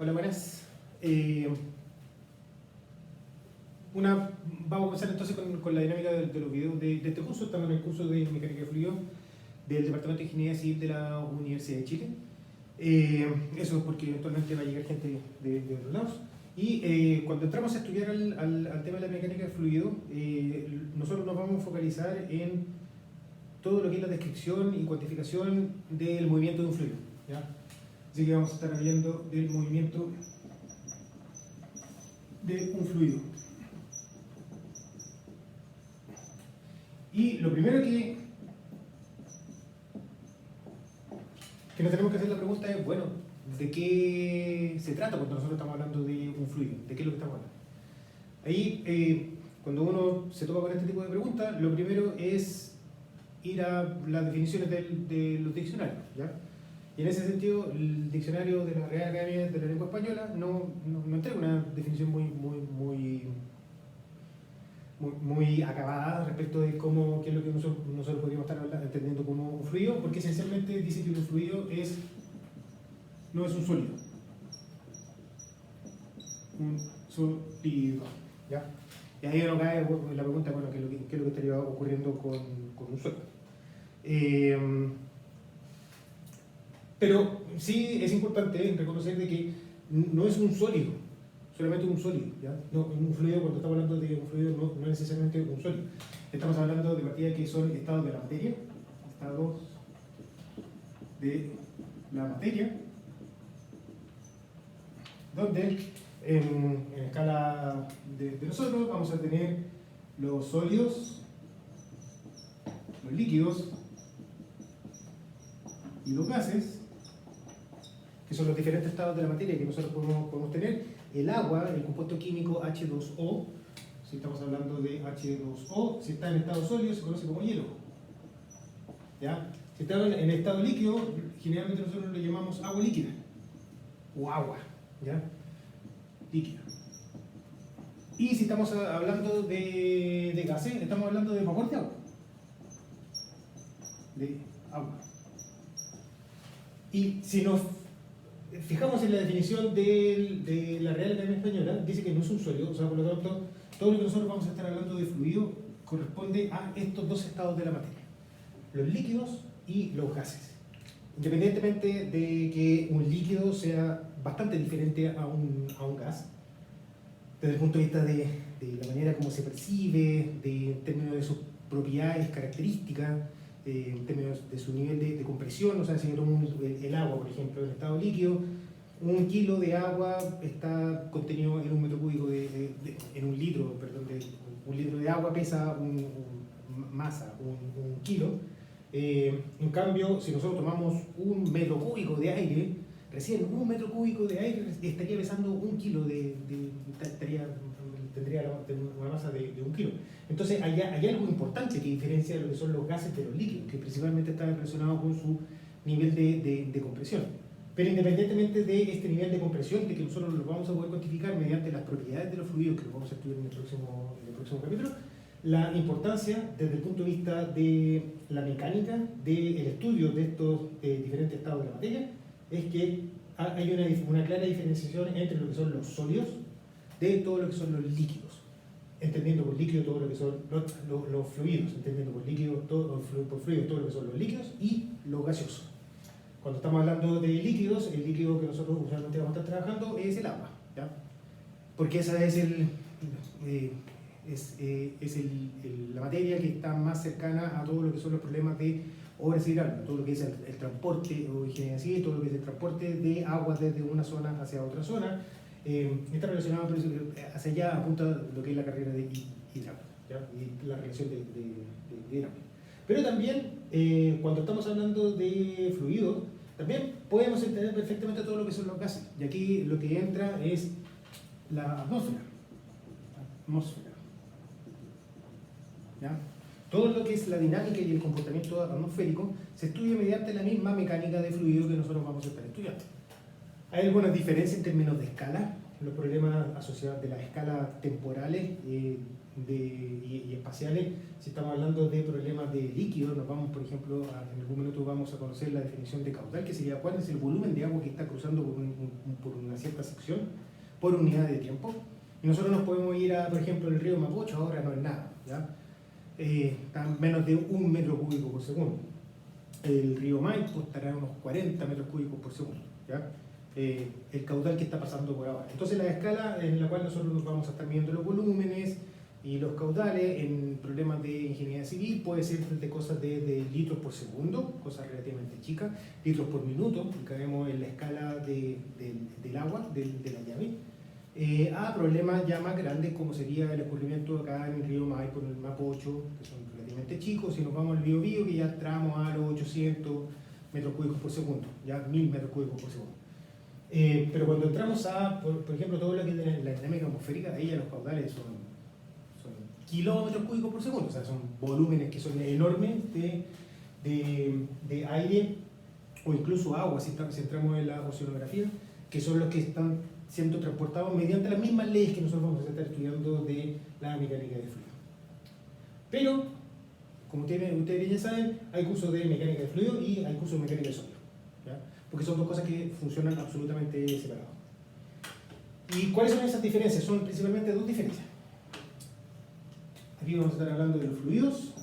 Hola, buenas. Vamos a comenzar entonces con la dinámica de los videos de este curso. Estamos en el curso de Mecánica de Fluidos del Departamento de Ingeniería Civil de la Universidad de Chile. Eso es porque eventualmente va a llegar gente de otros lados. Y cuando entramos a estudiar al tema de la mecánica de fluido, nosotros nos vamos a focalizar en todo lo que es la descripción y cuantificación del movimiento de un fluido, ¿ya? Así que vamos a estar viendo del movimiento de un fluido. Y lo primero que nos tenemos que hacer la pregunta es, bueno, ¿de qué se trata cuando nosotros estamos hablando de un fluido? ¿De qué es lo que estamos hablando? Ahí, cuando uno se topa con este tipo de preguntas, lo primero es ir a las definiciones de los diccionarios, ¿ya? Y en ese sentido, el diccionario de la Real Academia de la Lengua Española no entrega una definición muy acabada respecto de qué es lo que nosotros podríamos estar entendiendo como un fluido, porque esencialmente dice que un fluido no es un sólido. Un sólido, ¿ya? Y ahí uno cae en la pregunta, bueno, ¿qué es lo que estaría ocurriendo con un sólido? Pero sí es importante reconocer de que no es un sólido, solamente un sólido, ¿ya? No, un fluido, cuando estamos hablando de un fluido, no es necesariamente un sólido. Estamos hablando de partida que son estados de la materia, donde en escala de nosotros vamos a tener los sólidos, los líquidos y los gases, que son los diferentes estados de la materia que nosotros podemos tener. El agua, el compuesto químico H2O, si estamos hablando de H2O, si está en estado sólido se conoce como hielo, ¿ya? Si está en estado líquido, generalmente nosotros lo llamamos agua líquida o agua, ¿ya? Líquida. Y si estamos hablando de gases, estamos hablando de vapor de agua. Y si nos fijamos en la definición de la Real Academia Española, dice que no es un sólido, o sea, por lo tanto, todo lo que nosotros vamos a estar hablando de fluido corresponde a estos dos estados de la materia, los líquidos y los gases. Independientemente de que un líquido sea bastante diferente a un gas, desde el punto de vista de la manera como se percibe, en términos de sus propiedades, características, en términos de su nivel de compresión, o sea, si yo tomo el agua, por ejemplo, en estado líquido, 1 kilo de agua está contenido en un metro cúbico en un litro, perdón, un litro de agua pesa masa, un kilo. En cambio, si nosotros tomamos 1 metro cúbico de aire, recién 1 metro cúbico de aire estaría pesando 1 kilo tendría una masa de 1 kilo. Entonces hay algo importante que diferencia lo que son los gases de los líquidos, que principalmente está relacionado con su nivel de compresión. Pero independientemente de este nivel de compresión, de que nosotros lo vamos a poder cuantificar mediante las propiedades de los fluidos, que lo vamos a estudiar en el próximo capítulo, la importancia desde el punto de vista de la mecánica, del estudio de estos diferentes estados de la materia, es que hay una clara diferenciación entre lo que son los sólidos de todo lo que son los líquidos, entendiendo por líquido todo lo que son los fluidos, entendiendo por fluido todo lo que son los líquidos y los gaseosos. Cuando estamos hablando de líquidos, el líquido que nosotros usualmente vamos a estar trabajando es el agua, ¿ya? Porque esa es la materia que está más cercana a todo lo que son los problemas de obras hidráulicas, todo lo que es el transporte o ingeniería civil, todo lo que es el transporte de agua desde una zona hacia otra zona. Está relacionado hacia allá, apunta lo que es la carrera de hidráulica, ¿ya? Y la relación de hidráulica. Pero también, cuando estamos hablando de fluidos, también podemos entender perfectamente todo lo que son los gases. Y aquí lo que entra es la atmósfera. ¿Ya? Todo lo que es la dinámica y el comportamiento atmosférico se estudia mediante la misma mecánica de fluido que nosotros vamos a estar estudiando. Hay algunas diferencias en términos de escala. Los problemas asociados de las escalas temporales y espaciales, si estamos hablando de problemas de líquido, nos vamos, por ejemplo, en algún minuto vamos a conocer la definición de caudal, que sería cuál es el volumen de agua que está cruzando por una cierta sección, por unidad de tiempo. Y nosotros nos podemos ir a, por ejemplo, el río Mapocho, ahora no es nada, ¿ya? Está menos de 1 metro cúbico por segundo. El río Maipo estará a unos 40 metros cúbicos por segundo, ¿ya? El caudal que está pasando por ahora. Entonces la escala en la cual nosotros nos vamos a estar midiendo los volúmenes y los caudales en problemas de ingeniería civil puede ser de cosas de litros por segundo, cosas relativamente chicas, litros por minuto, y caemos en la escala del agua, de la llave, a problemas ya más grandes como sería el escurrimiento acá en el río Maipo, en el Mapocho, que son relativamente chicos. Si nos vamos al Biobío, que ya entramos a los 800 metros cúbicos por segundo, ya 1000 metros cúbicos por segundo. Pero cuando entramos a, por ejemplo, todo lo que es la dinámica atmosférica, ahí ya los caudales son kilómetros cúbicos por segundo, o sea, son volúmenes que son enormes de aire o incluso agua, si entramos en la oceanografía, que son los que están siendo transportados mediante las mismas leyes que nosotros vamos a estar estudiando de la mecánica de fluido. Pero, como ustedes ya saben, hay cursos de mecánica de fluido y hay cursos de mecánica de sólido, ¿ya? Porque son dos cosas que funcionan absolutamente separadas. ¿Y cuáles son esas diferencias? Son principalmente dos diferencias. Aquí vamos a estar hablando de los fluidos.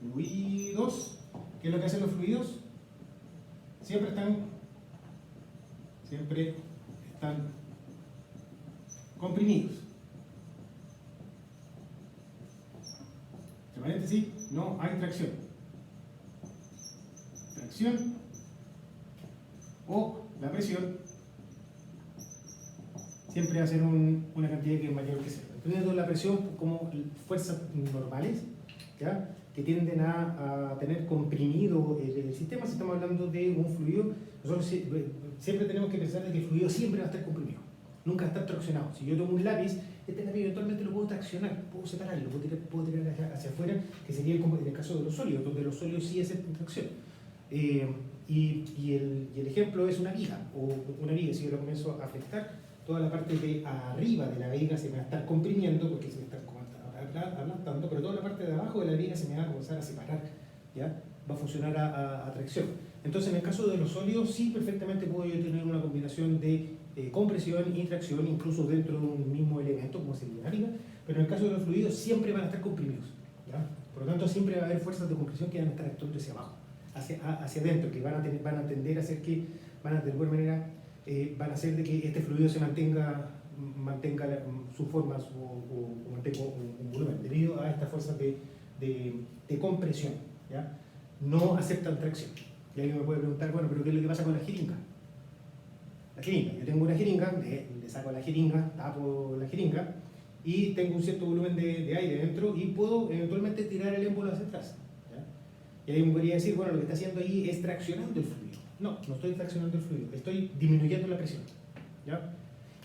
Fluidos. ¿Qué es lo que hacen los fluidos? Siempre están comprimidos. Entre paréntesis, no hay tracción. Tracción o la presión siempre va a ser una cantidad que es mayor que cero. Entonces la presión como fuerzas normales, ¿ya?, que tienden a tener comprimido el sistema. Si estamos hablando de un fluido, nosotros siempre tenemos que pensar de que el fluido siempre va a estar comprimido, nunca va a estar traccionado. Si yo tomo un lápiz, este lápiz eventualmente lo puedo traccionar, puedo separarlo, puedo tirar hacia afuera, que sería en el caso de los sólidos, donde los sólidos sí aceptan tracción. Y el ejemplo es una viga, o una viga. Si yo lo comienzo a afectar, toda la parte de arriba de la viga se me va a estar comprimiendo porque se me está aplastando, pero toda la parte de abajo de la viga se me va a comenzar a separar, ¿ya? Va a funcionar a tracción. Entonces, en el caso de los sólidos, sí, perfectamente puedo yo tener una combinación de compresión y tracción, incluso dentro de un mismo elemento, como sería una viga, pero en el caso de los fluidos siempre van a estar comprimidos, ¿ya? Por lo tanto, siempre va a haber fuerzas de compresión que van a estar actuando hacia abajo, hacia adentro, que van a tender a hacer que, de alguna manera, van a hacer de que este fluido se mantenga su forma o mantenga un volumen debido a estas fuerzas de compresión, ¿ya? No aceptan tracción. Y alguien me puede preguntar, bueno, pero ¿qué es lo que pasa con la jeringa? La jeringa, yo tengo una jeringa, le saco la jeringa, tapo la jeringa y tengo un cierto volumen de aire dentro y puedo eventualmente tirar el émbolo hacia atrás, ¿ya? Y alguien me podría decir, bueno, lo que está haciendo ahí es traccionando el fluido. No estoy traccionando el fluido, estoy disminuyendo la presión, ¿ya?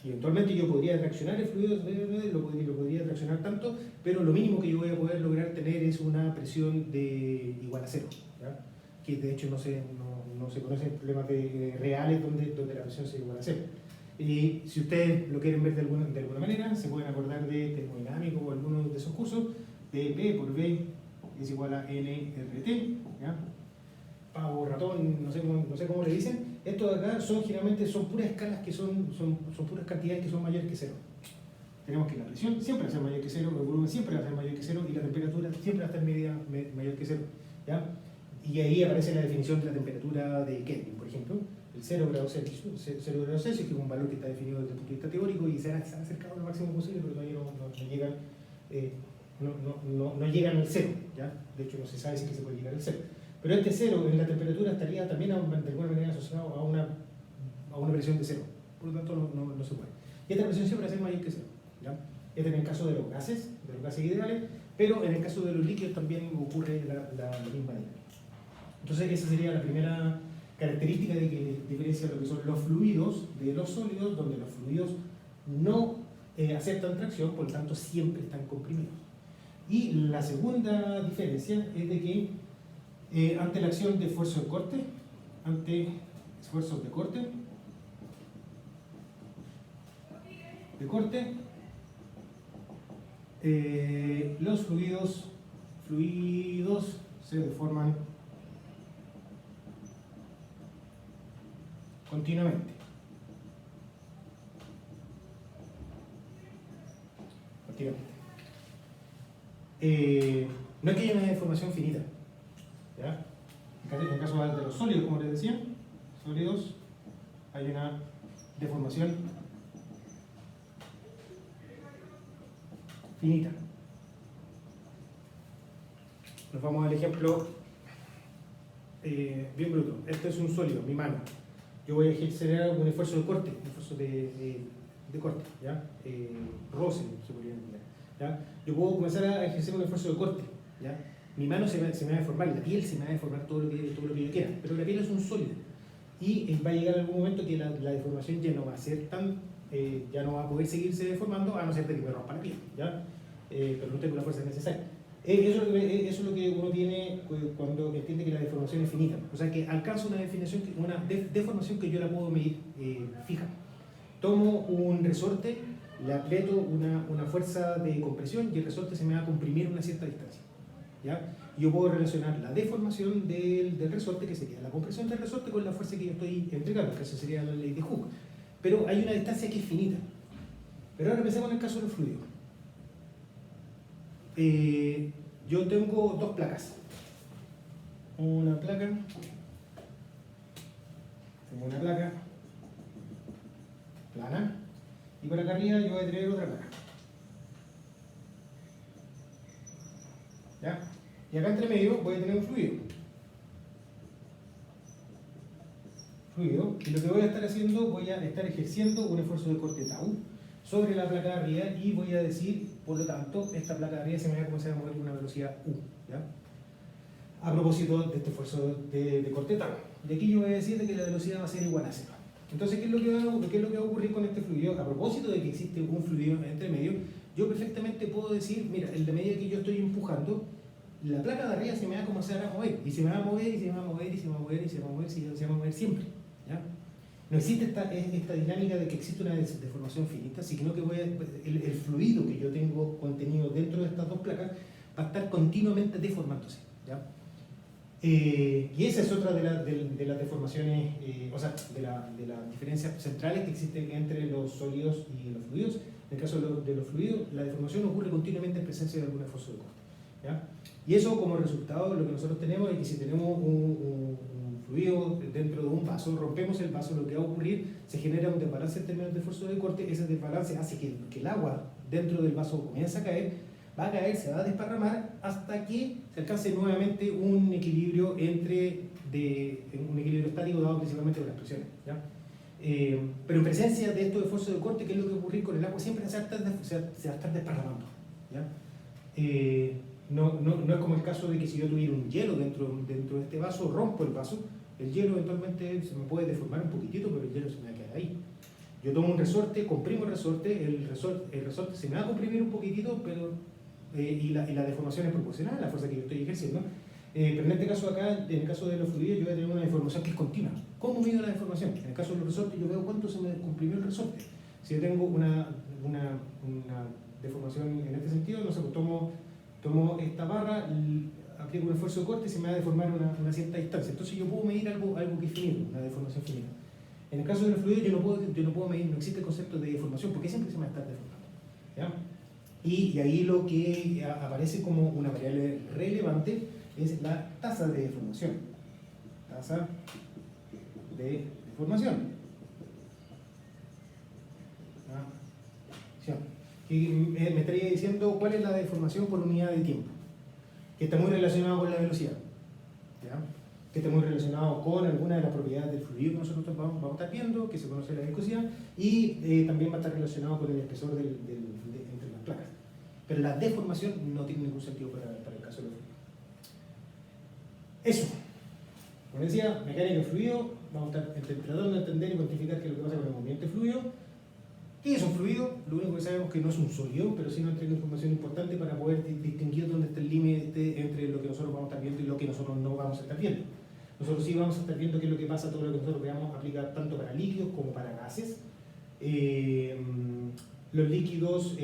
Y eventualmente yo podría traccionar el fluido, lo podría traccionar tanto, pero lo mínimo que yo voy a poder lograr tener es una presión de igual a cero, ¿ya? Que de hecho no se conocen problemas reales donde la presión sea igual a cero. Y si ustedes lo quieren ver de alguna manera, se pueden acordar de termodinámico o algunos de esos cursos, de P por B es igual a nRT, ¿ya? Pavo, ratón, no sé cómo le dicen. Estos de acá generalmente son puras escalas que son puras cantidades que son mayores que cero. Tenemos que la presión siempre va a ser mayor que cero, el volumen siempre va a ser mayor que cero y la temperatura siempre va a estar mayor que cero, ¿ya? Y ahí aparece la definición de la temperatura de Kelvin, por ejemplo, el 0 grados Celsius. 0 grados Celsius, que es un valor que está definido desde el punto de vista teórico y se han acercado lo máximo posible, pero todavía no llegan al cero, ¿ya? De hecho, no se sabe si es que se puede llegar al cero. Pero este cero en la temperatura estaría también de alguna manera asociado a una presión de cero. Por lo tanto, no se puede. Y esta presión siempre va a ser mayor que cero, ¿ya? Este es en el caso de los gases ideales, pero en el caso de los líquidos también ocurre la misma dinámica. Entonces, esa sería la primera característica de que diferencia lo que son los fluidos de los sólidos, donde los fluidos no aceptan tracción, por lo tanto, siempre están comprimidos. Y la segunda diferencia es de que ante la acción de esfuerzo de corte, ante esfuerzos de corte, Los fluidos se deforman continuamente. No es que haya una deformación finita, ¿ya? En el caso de los sólidos, como les decía, sólidos, hay una deformación finita. Nos vamos al ejemplo bien bruto. Este es un sólido, mi mano. Yo voy a ejercer un esfuerzo de corte, un esfuerzo de corte, ¿ya? Roce, se podría entender, ¿ya? Yo puedo comenzar a ejercer un esfuerzo de corte, ¿ya? Mi mano se me va a deformar, la piel se me va a deformar todo lo que yo quiera, pero la piel es un sólido. Y va a llegar algún momento que la deformación ya no va a ser tan, ya no va a poder seguirse deformando, a no ser de que me rompa la piel, ¿ya? Pero no tengo la fuerza necesaria. Eso es lo que uno tiene cuando entiende que la deformación es finita. O sea, que alcanza una deformación que yo la puedo medir fija. Tomo un resorte, le aprieto una fuerza de compresión y el resorte se me va a comprimir a una cierta distancia, ¿ya? Yo puedo relacionar la deformación del resorte, que sería la compresión del resorte, con la fuerza que yo estoy entregando, que esa sería la ley de Hooke. Pero hay una distancia que es finita. Pero ahora pensemos en el caso de los fluidos. Yo tengo dos placas. Una placa, tengo una placa plana, y por acá arriba yo voy a tener otra placa. ¿Ya? Y acá entre medio voy a tener un fluido. Y lo que voy a estar haciendo, voy a estar ejerciendo un esfuerzo de corte tau sobre la placa de arriba y voy a decir, por lo tanto, esta placa de arriba se me va a comenzar a mover con una velocidad u, ¿ya? A propósito de este esfuerzo de corte tau. De aquí yo voy a decir que la velocidad va a ser igual a cero. Entonces, ¿qué es lo que va a ocurrir con este fluido? A propósito de que existe un fluido entre medio, yo perfectamente puedo decir, mira, en la medida que yo estoy empujando, la placa de arriba se me va a comenzar a mover, y se me va a mover, y se me va a mover, y se me va a mover, y se me va a mover, y se va a mover siempre, ¿ya? No existe esta dinámica de que existe una deformación finita, sino que el fluido que yo tengo contenido dentro de estas dos placas va a estar continuamente deformándose, ¿ya? Y esa es otra de las deformaciones, o sea, de las diferencias centrales que existen entre los sólidos y los fluidos. En el caso de los fluidos, la deformación ocurre continuamente en presencia de algún esfuerzo de corte, ¿ya? Y eso, como resultado, lo que nosotros tenemos es que si tenemos un fluido dentro de un vaso, rompemos el vaso, lo que va a ocurrir, se genera un desbalance en términos de esfuerzo de corte. Ese desbalance hace que el agua dentro del vaso comience a caer, va a caer, se va a desparramar hasta que se alcance nuevamente un equilibrio un equilibrio estático dado principalmente por las presiones, ¿ya? Pero en presencia de estos esfuerzos de corte, ¿qué es lo que va a ocurrir con el agua? Siempre se va a estar desparramando, ¿ya? No es como el caso de que si yo tuviera un hielo dentro de este vaso, rompo el vaso, el hielo eventualmente se me puede deformar un poquitito, pero el hielo se me va a quedar ahí. Yo tomo un resorte, comprimo el resorte se me va a comprimir un poquitito, pero y la deformación es proporcional a la fuerza que yo estoy ejerciendo. Pero en este caso acá, en el caso de los fluidos, yo voy a tener una deformación que es continua. ¿Cómo mido la deformación? En el caso de los resortes, yo veo cuánto se me comprimió el resorte. Si yo tengo una deformación en este sentido, no sé, pues tomo esta barra, aplico un esfuerzo de corte y se me va a deformar una cierta distancia. Entonces yo puedo medir algo que es finito, una deformación finita. En el caso de los fluidos yo no puedo medir, no existe el concepto de deformación porque siempre se me va a estar deformando, ¿ya? Y ahí lo que aparece como una variable relevante es la tasa de deformación. Tasa de deformación. Y me estaría diciendo cuál es la deformación por unidad de tiempo, que está muy relacionado con la velocidad, ¿ya? Que está muy relacionado con alguna de las propiedades del fluido que nosotros vamos a estar viendo, que se conoce la viscosidad, y también va a estar relacionado con el espesor entre las placas. Pero la deformación no tiene ningún sentido para el caso de los fluidos. Eso. Como decía, mecánica de fluido, vamos a estar tratando de entender y cuantificar qué es lo que pasa con el movimiento de fluido. ¿Qué es un fluido? Lo único que sabemos es que no es un sólido, pero sí nos entrega información importante para poder distinguir dónde está el límite entre lo que nosotros vamos a estar viendo y lo que nosotros no vamos a estar viendo. Nosotros sí vamos a estar viendo qué es lo que pasa, todo lo que nosotros veamos aplicar tanto para líquidos como para gases. los líquidos,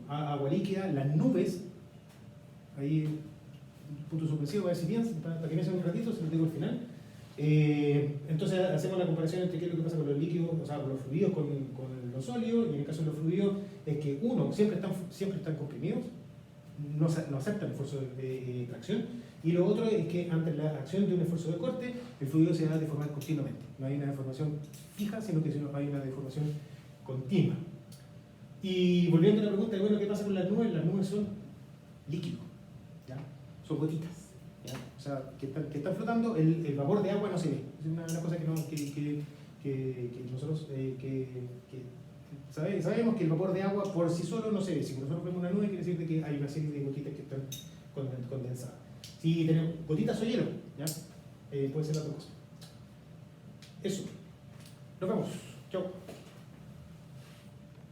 agua líquida, las nubes, ahí punto suspensivo para ver si piensan, para que me un ratito, se lo digo al final. Entonces hacemos la comparación entre qué es lo que pasa con los líquidos, o sea, con los fluidos, con los sólidos, y en el caso de los fluidos es que uno, siempre están comprimidos, no aceptan el esfuerzo de tracción, y lo otro es que ante la acción de un esfuerzo de corte, el fluido se va a deformar continuamente. No hay una deformación fija, sino que hay una deformación continua. Y volviendo a la pregunta de, bueno, ¿qué pasa con las nubes son líquidos, ¿ya? Son gotitas, ¿ya? O sea, que están flotando, el vapor de agua no se ve. Es una cosa que nosotros sabemos que el vapor de agua por sí solo no se ve. Si nosotros vemos una nube, quiere decir que hay una serie de gotitas que están condensadas. Si tenemos gotitas o hielo, ¿ya? Puede ser la otra cosa. Eso. Nos vemos. Chao.